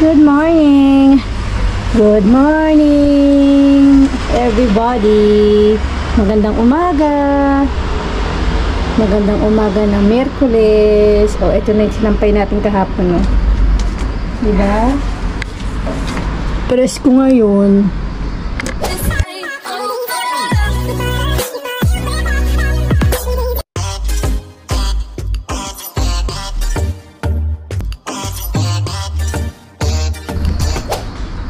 Good morning! Good morning, everybody! Magandang umaga! Magandang umaga ng Miyerkules. O, ito na yung sinampay natin kahapon, no? Diba? Presko ngayon.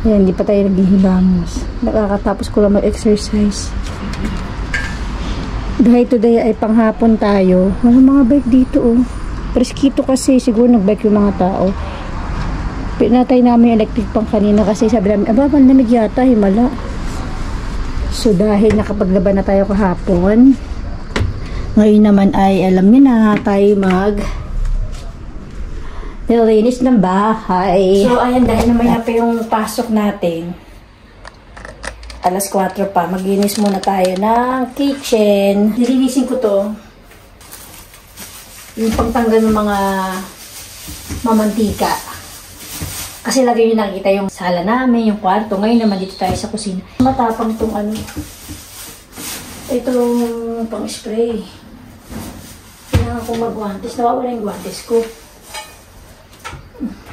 Ayan, hindi pa tayo naghihilamos. Nakakatapos ko lang mag-exercise. Dahil today ay panghapon tayo. Walang mga bike dito, oh. Preskito kasi, siguro nag-bike yung mga tao. Pinatay namin yung electric pang kanina kasi sabi namin, aba, malamig yata, himala. So, dahil nakapaglaban na tayo kahapon, ngayon naman ay, alam niyo na, tayo nilinis ng bahay. So, ayan, dahil naman pa yung pasok natin. Alas 4 pa. Maglinis muna tayo ng kitchen. Nilinisin ko to. Yung pagtanggal ng mga mamantika. Kasi lagi nyo nakikita yung sala namin, yung kwarto. Ngayon naman dito tayo sa kusina. Matapang tong ano. Itong pang spray. Kailangan kong magwantes. Nawawala yung gwantes ko.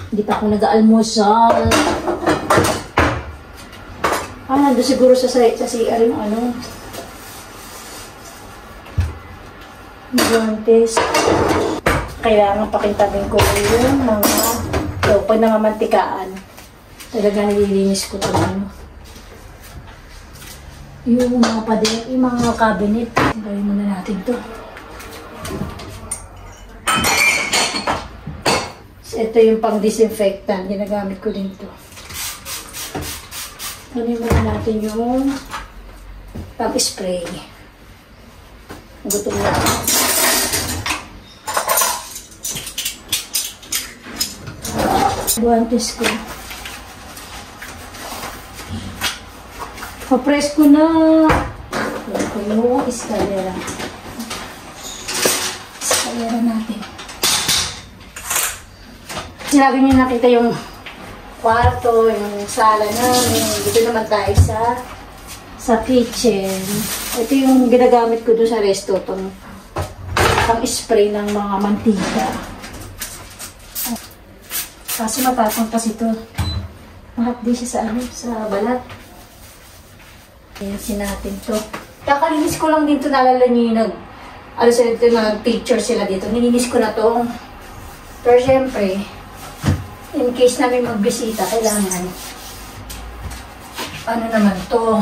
Hindi pa ako nag-almusal. Nandun siguro sa CR yung ano. Guantes. Kailangan pakintabin ko yung mga pag namamantikaan. Talaga nililinis ko ito ano. Yung mga padet, yung mga cabinet. Gawin muna natin to. Ito yung pang-disinfectant. Ginagamit ko din ito. Kunin muna natin yung pang-spray. Gutom na. Guantes ko. Pa-press ko na. Yan ko yung eskalera. Eskalera natin. Lagi nyo nakita yung kwarto, yung sala namin. Dito naman tayo sa kitchen. Ito yung ginagamit ko doon sa resto. Itong pang-spray ng mga mantika. Kasi matapang kasi ito. Mahapdi siya sa balat. Ayan natin to. Kakalinis ko lang dito. Naalala nyo yung nag-picture sila dito. Nilinis ko na to. Pero syempre, in case namin magbisita, kailangan ano naman to,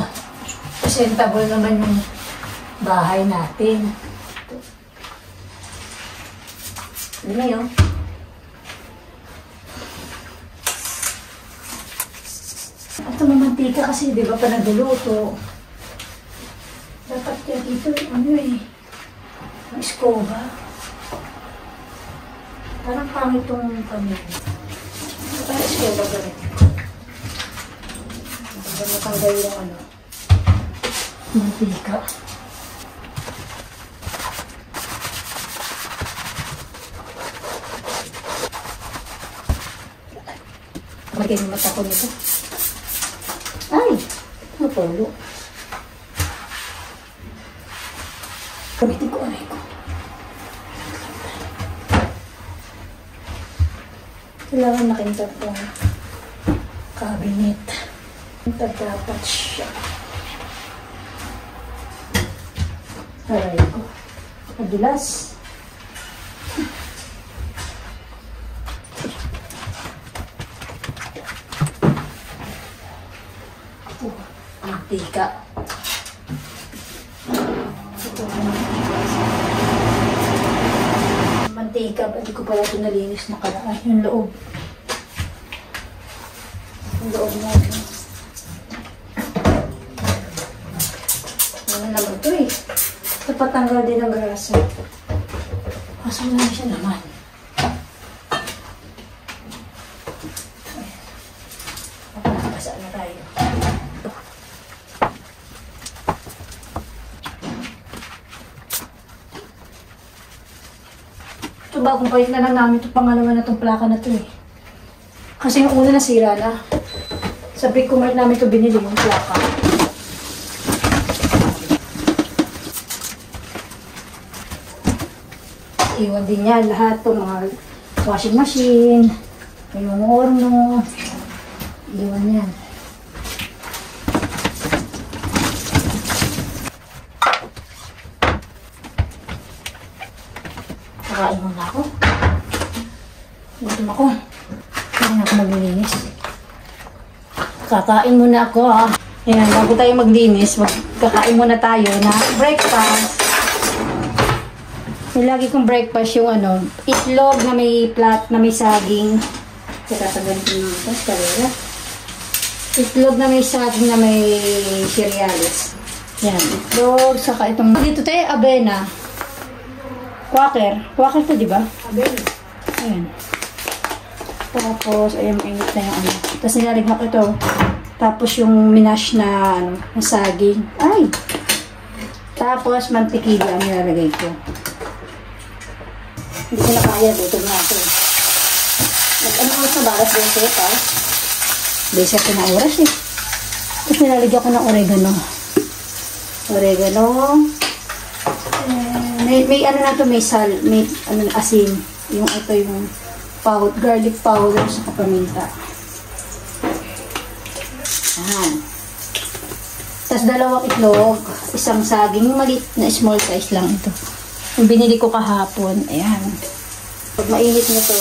presentable naman yung bahay natin. Hindi na yun. Ito mamantika kasi, di ba pa nagluluto. Dapat yan dito, ano eh, ang escoba. Parang pangit itong pamilya. Parang escoba ka rin. Matanggal yung ano, mantika. Magiging yung mata ko nito. Ay! Napolo. Gamitin ko aray ko. Kailangan nakintab tong cabinet. Kintab dapat siya. Aray ko. Madulas. Mantika. Mantika. Hindi ko pala ito nalinis na kalaan. Yung loob. Yung loob natin. Ano naman ito eh. Napatanggal din ang grasa. Kaso na siya naman. Mapapasa na tayo. Ito bagong palit na lang namin ito pangalawa na itong plaka na ito eh. Kasi yung una nasira na. Sa Brick Mart namin ito binili yung plaka. Iwan din yan lahat itong mga washing machine, yung horno. Iwan yan. Kakain muna ako. Gutom ako. Kaya ako maglilinis. Kakain muna ako ha. Ayan, bago tayo maglinis, kakain muna tayo na breakfast. Yung lagi kong breakfast yung itlog na may plat, na may saging. Tatatagan ko ng ito, karera. Itlog na may saging na may cereals. Yan, itlog, saka itong... Dito tayo, avena. Quaker. Quaker to, di ba? Avena. Ayan. Tapos, ayan, mainit na yung Tapos nilaligmak ito. Tapos yung minash na, na saging. Ay! Tapos, mantikila ang nilalagay ko. Hindi ko na kaya, butog na ito. Ano oras na balas dito, pa? Besa ko na oras eh. Tapos nilalagyan ko ng oregano. Oregano. May ano na to, may sal, may asin. Yung ito yung powder, garlic powder sa paminta. Ayan. Tapos dalawang itlog, isang saging, maliit na small size lang ito. Yung binili ko kahapon, ayan. Pag mainit nito,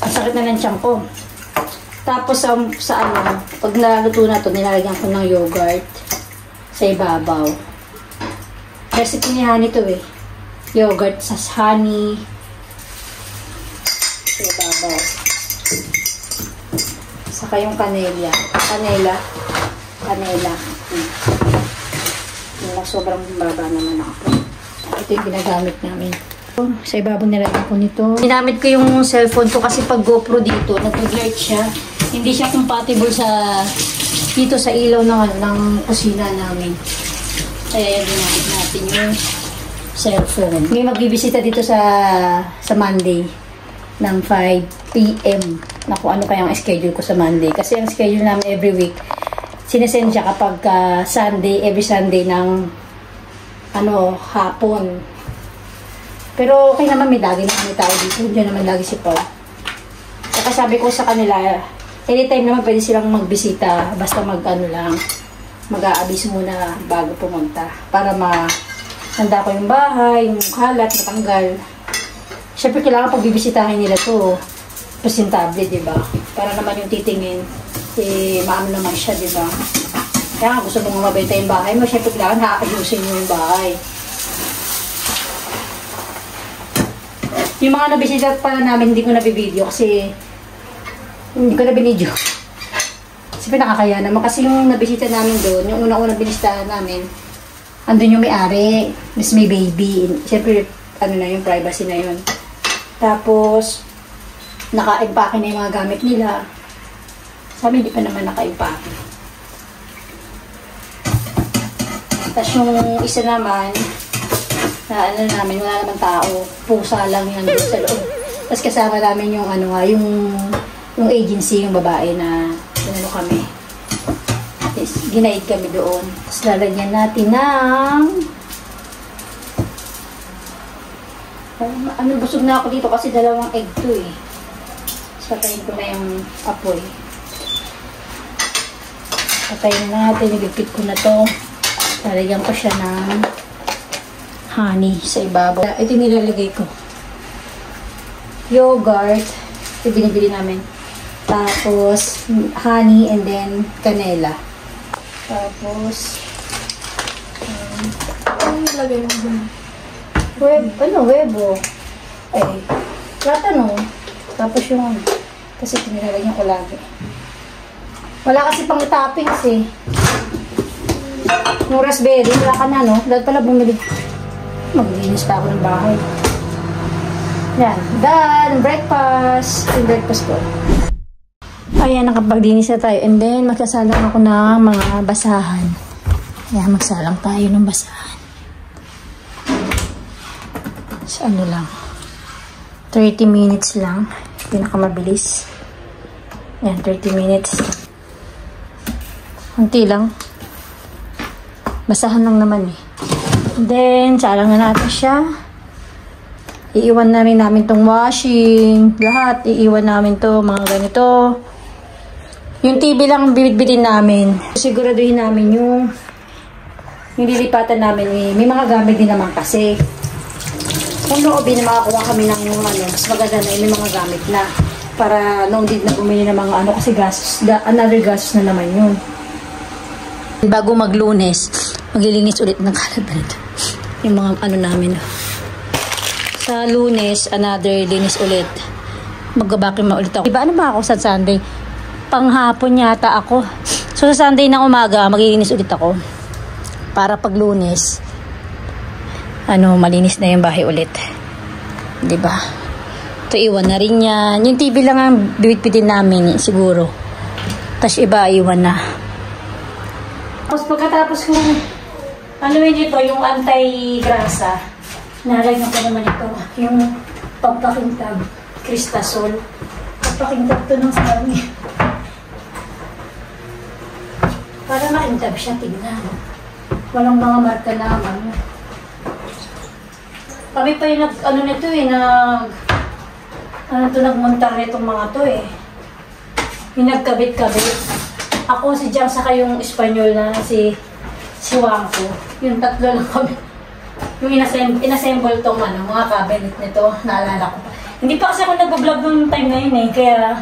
masakit na ng tiyan ko. Tapos pag naluto na ito, nilalagyan ko ng yogurt sa ibabaw. Recipe ni Honey ito eh. Yogurt sa honey sa ibabaw. Saka yung kanela. Kanela. Yung sobrang baba naman ako. Ito yung ginagamit namin. Sa ibabaw nilagyan ko nito. Ginamit ko yung cellphone ko kasi pag GoPro dito, nag-light siya. Hindi siya compatible dito sa ilaw ng kusina namin. Kaya yung ginamit natin yung cellphone. May magbibisita dito sa Monday ng 5 p.m. na kung ano kayang schedule ko sa Monday. Kasi ang schedule namin every week, sinesend siya kapag every Sunday ng hapon. Pero okay naman, may lagi na kami tao dito. Diyan naman lagi si Paul. Saka sabi ko sa kanila, anytime naman pwede silang magbisita. Basta mag-aabis muna bago pumunta. Para handa ko yung bahay, yung kalat, matanggal. Siyempre kailangan pag bibisitahin nila to presentable, diba? Para naman yung titingin, maano naman siya, diba? Kaya gusto mong mabenta yung bahay mo, siyempre kailangan haayusin yung bahay. Yung mga nabisita pala namin, hindi ko nabibideo kasi hindi ko nabinidyo. Kasi nakakaya naman. Kasi yung nabisita namin doon, yung unang-unang binisitahan namin, andun yung may-ari, mas may baby. Siyempre, yung privacy na yun. Tapos, naka-impake na yung mga gamit nila. Sabi, hindi pa naman naka-impake. Tapos yung isa naman, na namin, wala naman tao. Pusa lang yan doon sa loob. Tapos kasama namin yung yung agency, yung babae na kami. Tapos ginaid kami doon. Tapos lalagyan natin ng busog na ako dito kasi dalawang egg to eh. Tapos patayin ko na yung apoy. Patayin na natin, nagipit ko na to. Lalagyan ko siya ng honey sa ibabaw. Ito yung nilalagay ko. Yogurt. Ito binibili namin. Tapos, honey and then canela. Tapos, ano nilagay mo dun? Webo. Ay, platano. Tapos yung, kasi ito nilalagyan ko lagi. Wala kasi pang toppings eh. Yung raspberry, wala ka na, no? Dahil pala bumili. Maglinis pa ako ng bahay. Yan. Done. Breakfast. Yung breakfast ko. Ayan, nakapaglinis na tayo. And then, magsasalang ako ng mga basahan. Ayan, magsalang tayo ng basahan. So, lang. 30 minutes lang. Pinakamabilis. Yan, 30 minutes. Kunti lang. Basahan lang naman eh. Then, salang na natin siya. Iiwan na rin namin tong washing. Lahat, iiwan namin to, mga ganito. Yung TV lang bibit-bitin namin. Siguraduhin namin yung lilipatan namin eh. May mga gamit din naman kasi. Kung loobin na makakuha kami ng mas maganda na may mga gamit na. Para no need na bumili ng mga kasi gastos. Another gastos na naman yun. Bago mag-Lunes, maglilinis ulit ng kalat dito. Yung mga namin. Sa Lunes, another linis ulit. Magbabakin ulit ako. Diba ba ako sa Sunday? Panghapon yata ako. So sa Sunday ng umaga, maglilinis ulit ako. Para pag Lunes, malinis na yung bahay ulit. Diba? Ito iwan na rin yan. Yung TV lang ang bibit-bitin namin siguro. Tapos iba iwan na. Tapos pagkatapos kong ito, yung anti-grasa, nalagyan ko naman ito, yung pagpakintab, Cristasol. Pagpakintab to ng sarami. Para makintab siya, tignan. Walang mga marka na Kami pa yung nito eh, nagmuntar nitong mga to eh. Yung nagkabit-kabit. Ako, si Jang, saka yung Espanyol na si Wangko. Yung tatlo lang kami. Yung inassemble tong mga cabinet nito, naalala ko pa. Hindi pa kasi ako nag-vlog nung time na yun eh, kaya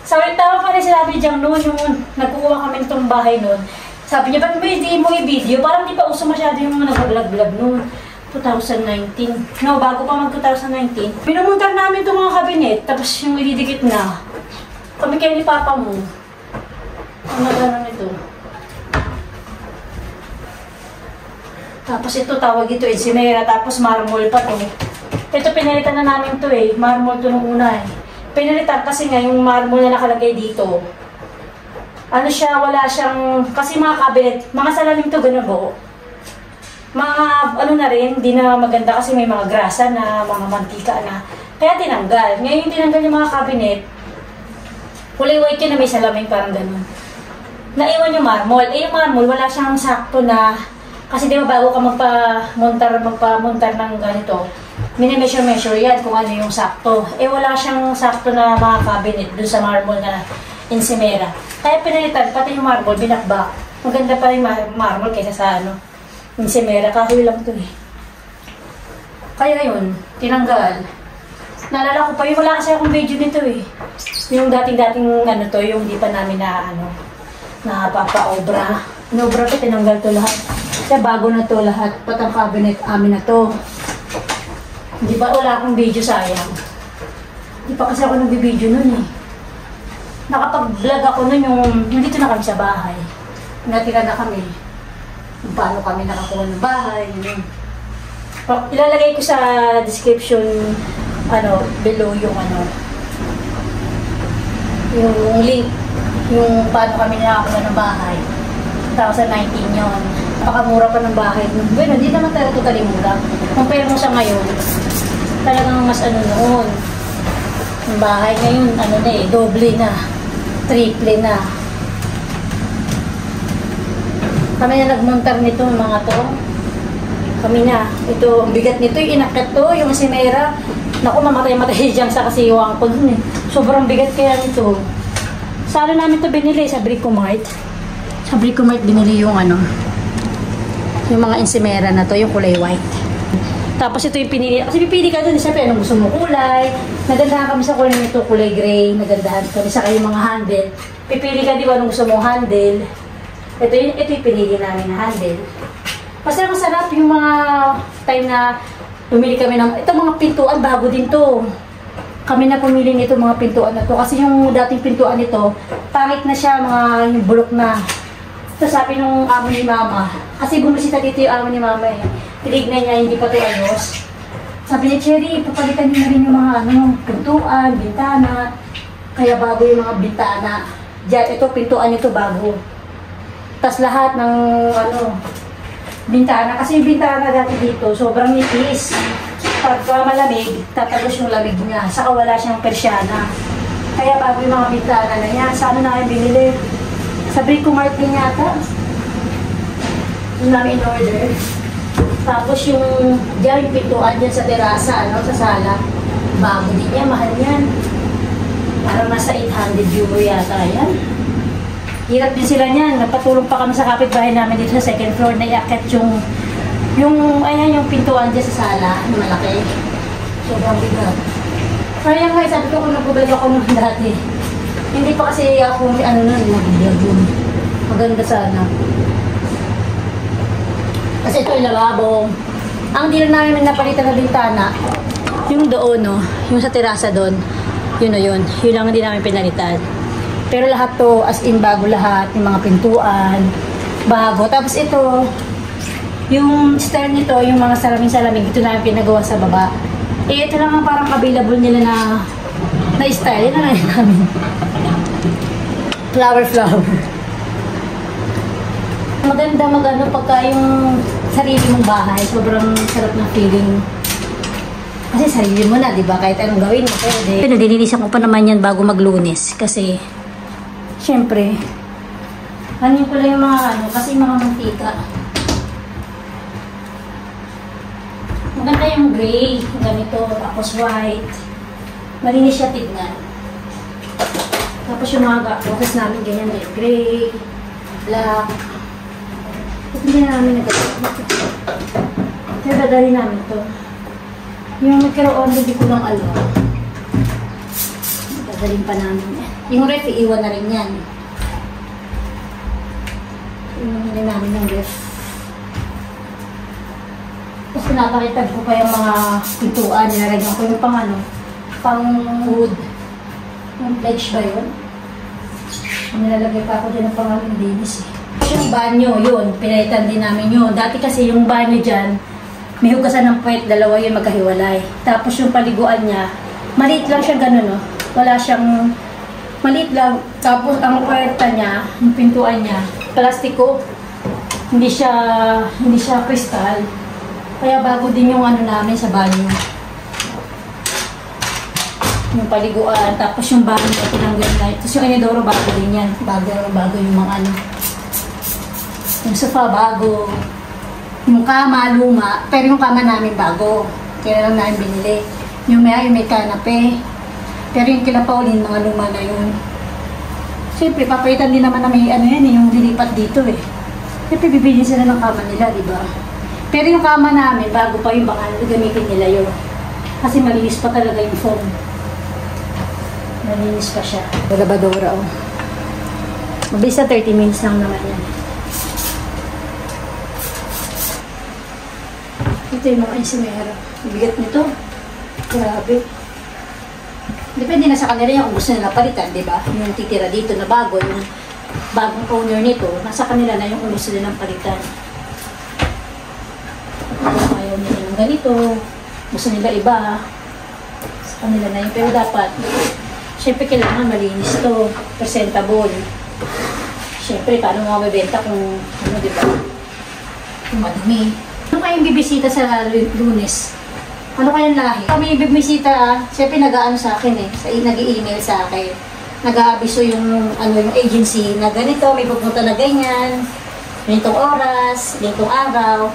tama pa rin sinabi Jang noon, yung nagkukuha kami nitong bahay noon. Sabi niya, ba't hindi mo i-video? Parang hindi pa uso masyado yung mga nag-vlog noon. 2019. No, bago pa mag-2019. Pinumuntar namin itong mga kabinet, tapos yung ididikit na. Kami kayo ni Papa mo. Ang nagano nito. Tapos ito, tawag ito, Encimera, tapos marmol pa to. Ito, pinalitan na namin to eh. Marmol to nung una eh. Pinalitan kasi nga yung marmol na nakalagay dito. Wala siyang, kasi mga kabinet, mga salamin to, gano'n buo. Mga na rin, di na maganda kasi may mga grasa na, mga mantika na. Kaya tinanggal. Ngayon yung tinanggal yung mga cabinet, kulay white yun na may salamin parang gano'n. Naiwan yung marmol. Yung marmol, wala siyang sakto na, kasi di ba bago ka magpamuntar ng ganito, mini-measure yan kung ano yung sakto. Wala siyang sakto na mga cabinet dun sa marmol na Encimera. Kaya pinalitan, pati yung marmol, binakbak. Maganda pa rin marmol kaysa sa Encimera, kahoy lang to eh. Kaya yun, tinanggal. Naalala ko pa yung wala kasi akong video nito eh. Yung dating to, yung di pa namin na papaobra. Inobra ko, tinanggal to lahat. Kaya bago na to lahat, patang cabinet amin na to. Di ba wala akong video, sayang. Di pa kasi ako nag-video nun eh. Nakapag-vlog ako nun yung, nandito na kami sa bahay. Natira na kami. Kung paano kami nakakuha ng bahay. Ilalagay ko sa description, below yung yung link, yung paano kami nakakuha ng bahay. 2019 yun. Napakamura pa ng bahay. Bueno, hindi naman talaga totally mura. Compare mo sa ngayon, talagang mas noon. Yung bahay ngayon, doble na. Triple na. Kami na nagmontar nito, mga to. Kami na. Ito, ang bigat nito, yung inakyat to, yung Encimera. Naku, mamatay-matay dyan sa kasiwang ko dun eh. Sobrang bigat kaya nito. Saan namin to binili? Sa Bricomart. Sa Bricomart binili yung yung mga Encimera na to, yung kulay white. Tapos ito yung pinili. Kasi pipili ka dun, siyempre, anong gusto mo kulay. Nagandahan kami sa kulay nito, kulay gray. Nagandahan kami sa yung mga handle. Pipili ka, di ba, anong gusto mong handle. Ito yung pinili namin na handle. Kasi masarap yung mga time na pumili kami ng, ito mga pintuan, bago din to. Kami na pumili nito mga pintuan na to. Kasi yung dating pintuan nito, pangit na siya, yung bulok na. Ito sabi nung amo ni Mama, kasi bumisita dito yung amo ni Mama eh. Tinignan niya, hindi pa ito ayos. Sabi niya, Cherry, papalitan niyo na rin yung mga pintuan, bintana. Kaya bago yung mga bintana. Diyan, ito, pintuan nito bago. Tas lahat ng bintana. Kasi yung bintana dati dito, sobrang nipis. Pagka malamig, tatagos yung lamig niya. Saka wala siyang persyana. Kaya bago yung mga bintana na yan, sa ano namin binili? Sa Brico Mart din yata. Yung namin in order. Tapos yung diyan yung pintuan dyan sa terasa, ano, sa sala. Bago din yan, mahal yan. Parang nasa 800 euro yata yan. Hirap din sila niyan. Napatulong pa kami sa kapitbahay namin dito sa second floor na iakyat ayan yung pintuan dyan sa sala, yung malaki. Sobrang bigat. Kaya nga, sabi ko kung nag-vlog ako nung dati. Hindi pa kasi ako, nag-vlog yun. Maganda sana. Kasi ito yung lababo. Ang di lang namin napalitan na bintana, yung doon, no? Yung sa terasa doon. Yun o yun. Yun lang hindi namin pinalitan. Pero lahat to, as in bago lahat. Yung mga pintuan, bago. Tapos ito, yung style nito, yung mga salamin-salamin, ito namin pinagawa sa baba. Eh, ito lang ang parang available nila na style. Yan na lang namin. Flower. Maganda magano pagka yung sarili mong bahay. Sobrang sarap ng feeling. Kasi sarili mo na, di ba? Kahit anong gawin mo, pwede. Pero dinilisan ko pa naman yan bago mag-Lunes. Kasi, syempre, ano ko lang yung mga kasi mga mantika. Maganda yung gray, ganito, tapos white. Malinis siya tignan. Tapos yung mga boxes namin ganyan din, gray, black. At hindi na namin nagagawa. Kaya dadali namin to. Yung nagkaroon, hindi ko lang alam. Dadalhin pa namin yan. Yung ref, iiwan na rin yan. Hindi namin yung ref. Tapos pinapakitag ko pa yung mga pintuan, nilalagyan ko yung pang food. Yung pledge ba yun? Nilalagay pa ako dyan ng pangalan Dennis eh. Yung banyo, yun, pinalitan din namin yun. Dati kasi yung banyo dyan, may hugasan ng puwet, dalawa yun magkahiwalay. Tapos yung paliguan niya, maliit lang siya gano'n, no? Wala siyang, maliit lang. Tapos ang puwerta niya, yung pintuan niya, plastiko. Hindi siya kristal. Kaya bago din yung namin sa banyo. Yung paliguan, tapos yung banyo, tinanggal na. Tapos yung inidoro, bago din yan. Bago yung mga yung sofa, bago. Yung kama, luma. Pero yung kama namin, bago. Kaya lang namin binili. Yung may kanape. Pero yung kila Pauline, mga luma na yun. Siyempre, papalitan din naman na may yung lilipat dito eh. Siyempre, bibili sila ng kama nila, di ba? Pero yung kama namin, bago pa yung baka gamitin nila yun. Kasi malinis pa talaga yung foam. Malinis pa siya. Labadora, oh. Mabilis na 30 minutes lang naman yan. Ito yung mga insimera. Bigat nito. Grabe. Depende na sa kanila yung kung gusto nila palitan, di ba? Yung titira dito na bago, yung bagong owner nito, nasa kanila na yung gusto nilang palitan. Ayaw nila ng ganito, gusto nila iba, sa kanila na yun. Pero dapat, syempre kailangan malinis to, presentable. Syempre, paano nga mabibenta kung, diba, kung madumi. Ano kayong bibisita sa Lunes? Ano kayang lahi? Kami bibisita, syempre nag-aano sa akin eh, nag-i-email sa akin. Nag-aabiso yung agency na ganito, may pupunta na ganyan, ganitong oras, ganitong araw.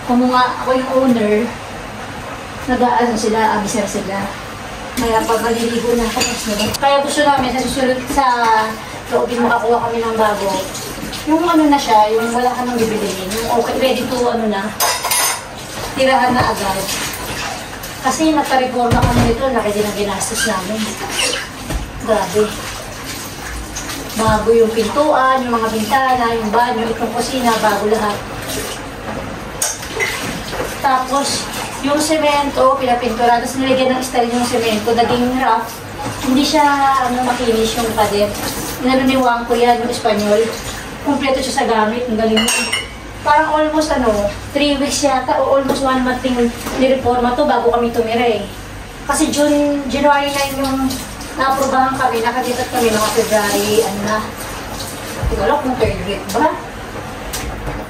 Kung nga ako yung owner, nag-aano sila, abisar sila. Kaya pag maliligo na ako, kaya gusto namin sa susunod sa loobin makakuha kami ng bago. Yung na siya, yung wala ka nang bibilihin, yung okay, ready to tirahan na agad. Kasi nagka-reforma kami dito, laki din ang ginastos namin. Grabe. Bago yung pintuan, yung mga bintana, yung banyo, itong kusina, bago lahat. Tapos, yung semento, pinapintura, tapos nilagyan ng style yung semento, naging rough. Hindi siya, makinis yung pader. Inanuniwang ko yan, yung Espanyol. Kompleto siya sa gamit, ang galing mo. Parang almost 3 weeks yata o almost 1 month yung nireforma to bago kami tumira eh. Kasi January 9 yung na-aprobahan kami, nakalipat kami mga February, hindi ko alam kung 3rd week ba?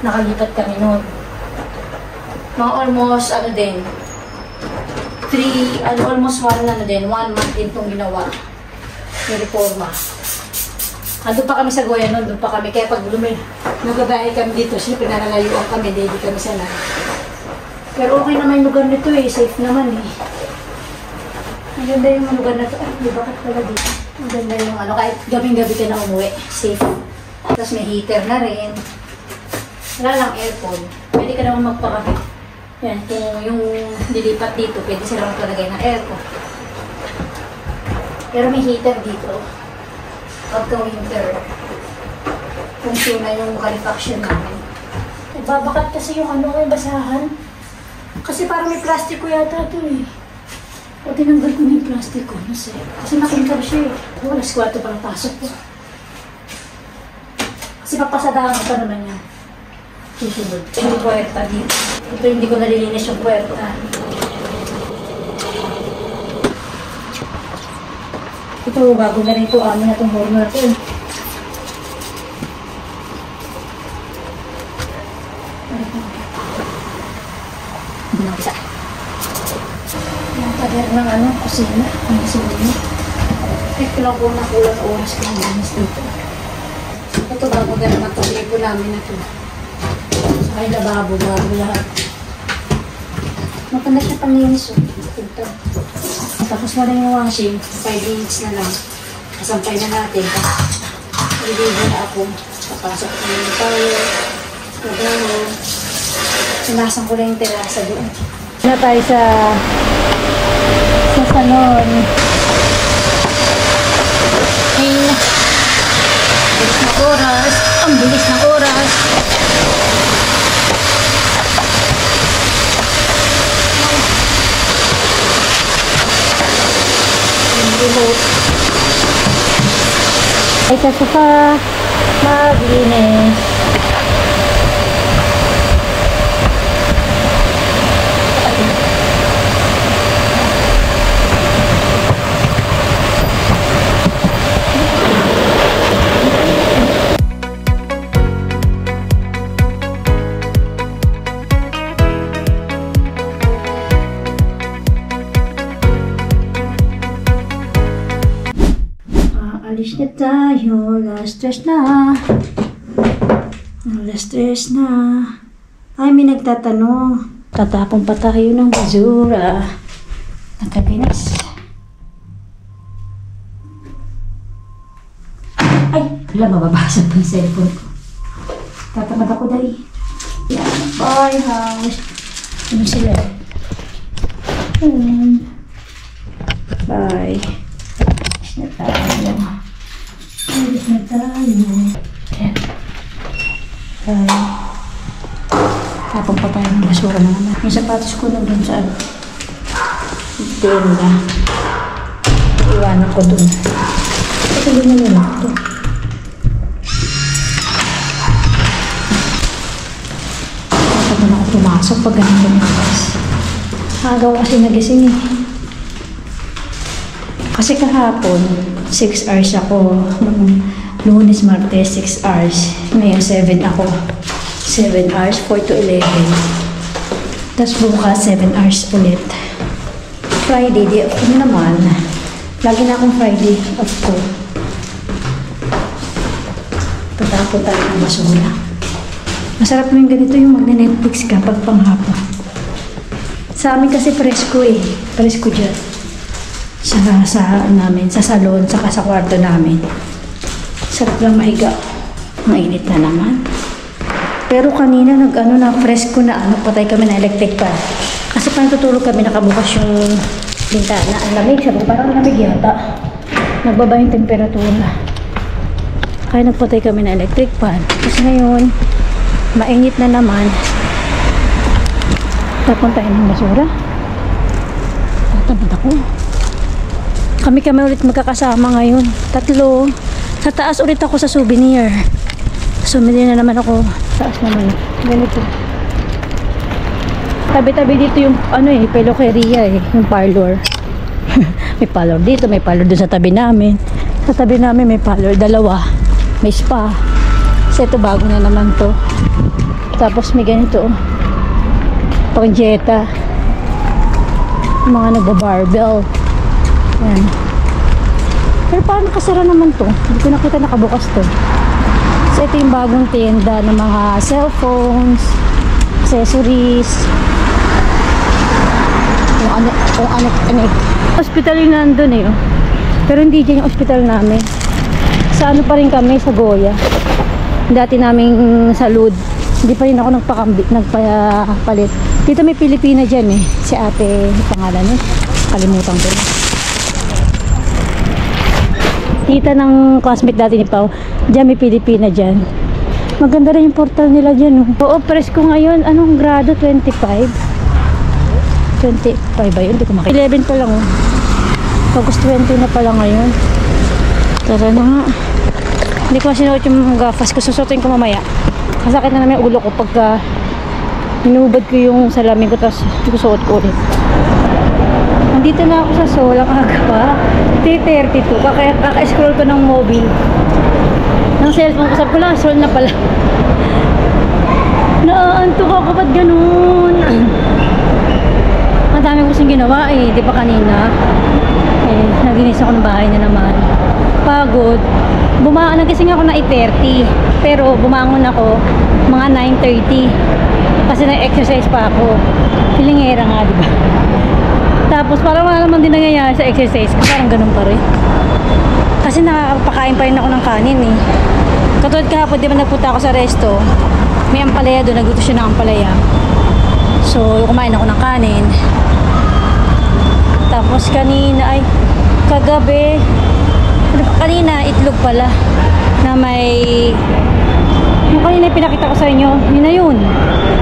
Nakalipat kami noon. Mga almost, almost 1 month din itong ginawa. May reforma. Doon pa kami sa Goya noon, doon pa kami. Kaya pag nagabahay kami dito, siyempre nalalayuan kami, hindi kami sana. Pero okay naman yung lugar nito eh, safe naman eh. Maganda yung lugar na to. Ay, di bakit pala dito? Maganda yung ano, kahit gabing-gabi ka na umuwi, safe. Tapos may heater na rin. Wala lang aircon. Pwede ka naman magpakabit. Yan, kung yung dilipat dito, pwede silang palagay ng aircon. Pero may heater dito. Pagka winter, function na yung calefacción namin. Babakat kasi yung ano yung basahan. Kasi parang may plastiko yata ito eh. O tinanggal ko na yung plastiko. Kasi makintab siya eh. Alas 4 pa napasok ko. Kasi papasadahan ko pa naman yan. Susunod. Yung puwerta dito. Ito hindi ko nalilinis yung puwerta. Ito, bago na rin ito. Amin na itong horno na ito. Binaksa. Yung pader ng ano, kusina. Ang kusina. Ito lang po nakulang oras ko ng linis dito. Ito, bago na naman ito. Lipo namin na ito. Saka yung lababo, bago lahat. Maganda siya panlinis. Ito. Tapos wala yung washing, 5 minutes na lang. Kasampay na natin. Naligo na ako. Papasok ko yung tayo. Nagano. Sinasan ko lang yung terasa doon. Na tayo sa salon. Ay, bilis na oras. Ang bilis na oras. Ay, sa sofa, maglinis. Alis na tayo, last stress na. Last stress na. Ay, may nagtatanong. Tatapon pa tayo ng basura. Nakabinas. Ay, wala, mababasag pa yung cellphone ko. Tatamad ako dahil. Bye, house. Ano sila? Bye. Alis na tayo. Alis na tayo. Ayan. Bye. Tapos pa tayo ng basura na naman. Yung sapatos ko na dun sa tenda. Iwanan ko dun. Ito din na nila ito. Tapos na ako pumasok pag ganun lumakas. Agaw kasi nagising eh. Kasi kahapon, 6 hours ako. Lunes, Martes, 6 hours. Ngayon, 7 ako. 7 hours, 4 to 11. Tapos bukas, 7 hours ulit. Friday, day off ko naman. Lagi na akong Friday off ko. Patapon tayo ng basura. Masarap mo yung ganito yung magne-Netflix ka pag panghapon. Sa amin kasi presko eh. Presko dyan. Sa namin, sa salon, saka sa kwarto namin. Sarap lang mahiga. Mainit na naman. Pero kanina nag-ano na fresco na patay kami na electric pan. Kasi pa natutulog kami, nakabukas yung bintana. Ang lamig, sabi parang lamig yata. Nagbaba yung temperatura. Kaya nagpatay kami na electric pan. Kasi ngayon, mainit na naman. Tapon tayo ng basura. Tatamad ako. Kami ulit magkakasama ngayon. 3. Sa taas ulit ako sa souvenir. Souvenir na naman ako. Taas naman. Ganito. Tabi-tabi dito yung peluqueria yung parlor. May parlor dito, may parlor doon sa tabi namin. Sa tabi namin may parlor, 2. May spa. Kasi ito bago na naman to. Tapos may ganito. Pangjeta. Mga nagba-barbell. Yan. Pero paano kasara naman to? Hindi ko nakita nakabukas to. So ito yung bagong tenda ng mga cellphones, accessories, yung anek. Hospital yung nandun eh. Oh. Pero hindi dyan yung hospital namin. Sa ano pa rin kami, sa Goya. Dati naming salud. Hindi pa rin ako nagpapalit. Dito may Pilipina dyan eh. Si ate, pangalan eh. Kalimutan ko na. Tita ng classmate dati ni Pao. Diyan may Pilipina dyan. Maganda rin yung portal nila dyan. Oh. Oo, press ko ngayon. Anong grado? 25? 25 ba yun? Hindi ko makita. 11 pa lang oh. August 20 na pala ngayon. Tara na nga. Hindi ko sinuot yung gafas ko. Susutin ko mamaya. Kasakit na naman yung ulo ko pagka hinubad ko yung salamin ko tapos susuot ko ulit. Nandito na ako sa Seoul. Ang aga pa. 3:32. Kaka-scroll ko ng mobile. Ng cellphone ko. Sabi ko lang, Seoul na pala. Naantok ako. Ba't ganun? Ang dami ko kasing ginawa eh. Di ba kanina? Eh, naginis ako ng bahay na naman. Pagod. Nagising ako na 8:30. Pero bumangon ako mga 9:30. Kasi nag-exercise pa ako. Hilingera nga, di ba? Tapos parang wala naman din nangyayari sa exercise. Parang ganun pa rin. Kasi nakakapakain pa rin ako ng kanin eh. Katulad kahapon, di ba nagpunta ako sa resto. May ampalaya doon. Nagluto siya ng ampalaya. So, kumain ako ng kanin. Tapos kagabi, kanina itlog pala na may yung kanina pinakita ko sa inyo, yun na yun.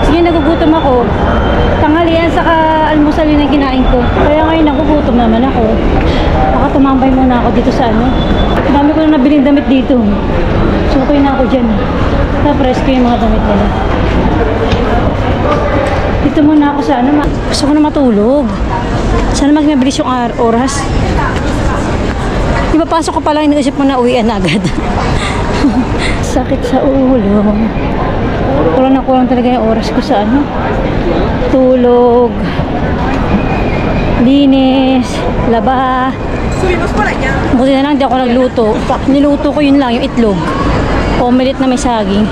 Sige, nagugutom ako. Tanghalian saka almusal yun ang kinain ko. Kaya ngayon nagugutom naman ako. Baka tumambay muna ako dito sa ano. Dami ko na nabiling damit dito. Sukoy na ako dyan. Tapos ko yung mga damit nila. Dito muna ako sa ano. Gusto ko na matulog. Sana magmabilis yung oras. Ipapasok ko pa lang, iniisip mo na uwian na agad. Sakit sa ulo. Kulang na kulang talaga yung oras ko sa ano. Tulog. Linis. Laba. Buti na lang, di ako nagluto. Niluto ko yun lang, yung itlog. Omelette na may saging.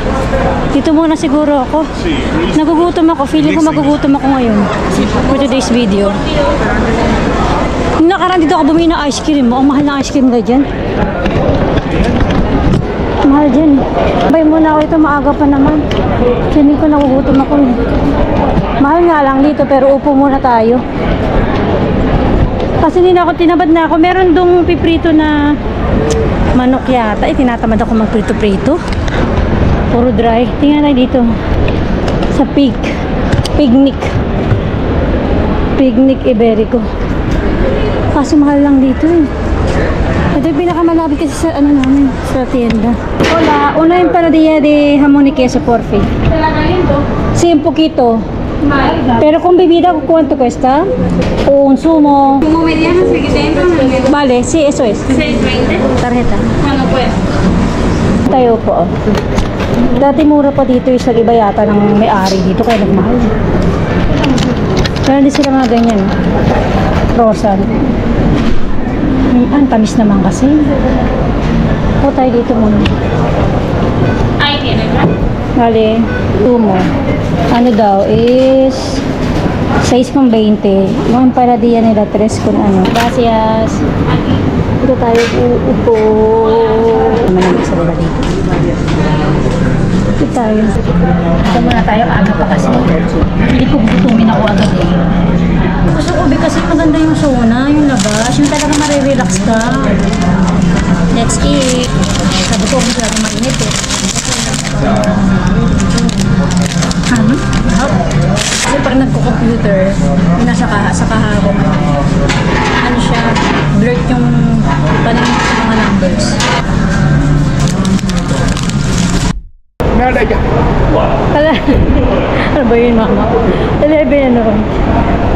Dito muna siguro ako. Nagugutom ako. Feeling ko magugutom ako ngayon. For today's video. Nakaraan dito ako bumili ng ice cream. Ang mahal na ice cream na dyan. Mahal dyan. Bay muna ako ito. Maaga pa naman. Feeling ko nagugutom ako. Mahal nga lang dito pero upo muna tayo. Kasi hindi na ako tinabad na ako. Meron dong piprito na manok yata. Tinatamad ako magprito-prito. Puro dry. Tingnan tayo dito. Sa Picnic Iberico. Kaso mahal lang dito eh. Ito yung pinakamalapit kasi sa ano namin. Sa tienda. Hola. Una empanadilla de jamón y queso, porfi. Sí, un poquito. Pero con bebida, ¿cuánto cuesta? Un zumo. Como medianas pequeñas. Vale, sí, eso es. 6.20. Tarjeta. Cuando puedas. Tayo po. Dati mura pa dito yung sa iba yata ng may-ari dito kaya nagmahal. Pero hindi sila mga ganyan. Frozen. Ang tamis naman kasi. Po tayo dito muna. Ahí tiene, ¿no? Vale, tumo. Ano daw is 6.20. Yung empanadilla nila 3 kung ano. Gracias. Dito tayo uupo. Malamig sa baba dito. Dito tayo. Ito muna tayo. Aga pa kasi. Hindi ko gutumin ako agad eh. Gusto ko kasi maganda yung sauna, yung labas. Yung talaga marirelax ka. Let's eat. Sabi ko, gusto natin mainit eh. Kasi pag nagko-computer, yung nasa kaharap, ano siya, blurt yung paningin sa mga numbers. Ano ba yun, mama? 11 ano.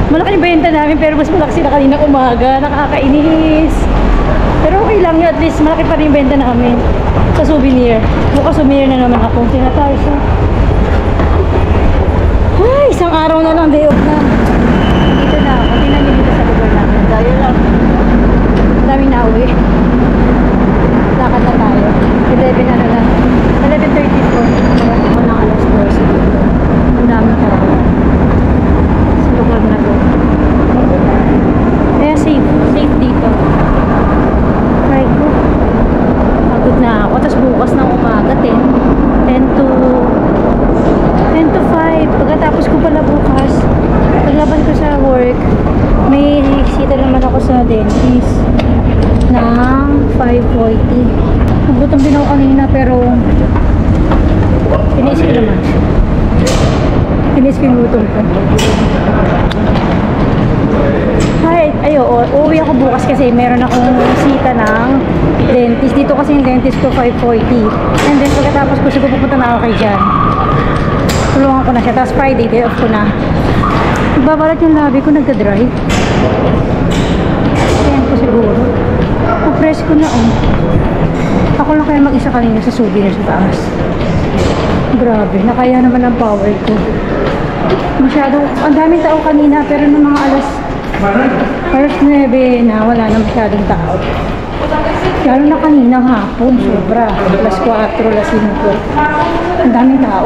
Malaki yung benta namin pero mas malaki sila kanina umaga. Nakakainis. Pero okay lang yun. At least malaki pa rin yung benta namin sa souvenir. Bukas souvenir na naman ako. Tinatay siya. Ay, isang araw na lang. Day off na. Dito na ako. Tingnan niyo dito sa lugar namin. Dahil lang. Daming nauwi. sa dentist ng 540. Nagutom din ako kanina pero finish ko naman. Finish ko yung gutom ko. Uuwi ako bukas kasi meron akong sita ng dentist. Dito kasi yung dentist ko 540. And then pagkatapos ko siguro pupunta na ako kay Jan. Tulungan ko na siya. Tapos Friday, day off ko na. Nagbabalat yung labi ko, nagka-dry. Ayan ko siguro. Press ko na Ako lang kaya mag-isa kanina sa souvenir sa taas. Grabe, nakaya naman ang power ko. Masyadong, ang daming tao kanina pero ng mga alas 9 na wala na masyadong tao. Lalo na kaninang hapon, sobra. Alas 4, alas 5. Ang daming tao.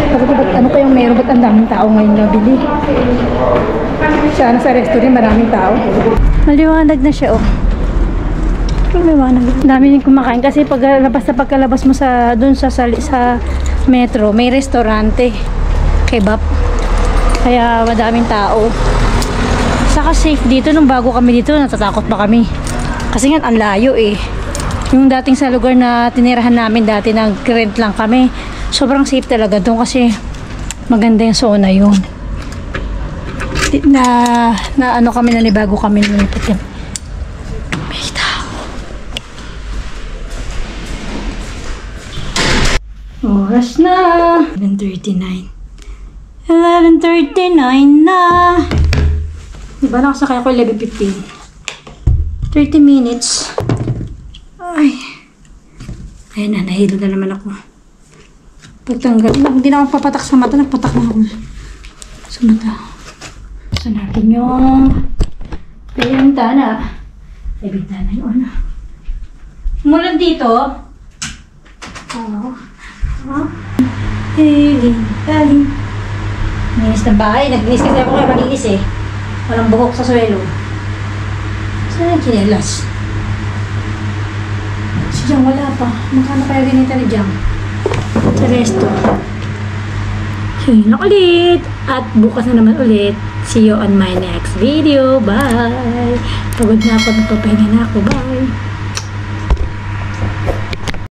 Sabi ko, ano kayong meron? Ba't ang daming tao ngayon nabili? Sana sa restaurant maraming tao. Maliwanag na siya, Maliwanag. Ang dami rin kumakain kasi pagkalabas mo sa doon sa metro, may restaurante. Kebab. Kaya madaming tao. Saka safe dito. Nung bago kami dito, natatakot pa kami. Kasi nga, ang layo Yung dating sa lugar na tinirahan namin dati, nag-rent lang kami. Sobrang safe talaga doon kasi maganda yung zona yun. Na ano kami, nanibago kami lumipat yan. May tao. Oras na. 11:39. 11:39 na. Diba nakasakay ako 11:15. 30 minutes. Ay. Ayan na, nahilo na naman ako. Pagtanggal. Hindi na ako papatak sa mata. Nagpatak na ako sa mata. So natin yung bintana. Ay, bintana yun. Mulan dito. Galing. Ninis ng bahay. Naglinis kasi ako kaya malinis Walang buhok sa swelo. Saan yung chinelas? Si Jang wala pa. Makano kaya ganita ni Jang? Sa resto. So yun na ulit. At bukas na naman ulit. See you on my next video. Bye! Pagod na ako. Nagpapahinga na ako. Bye!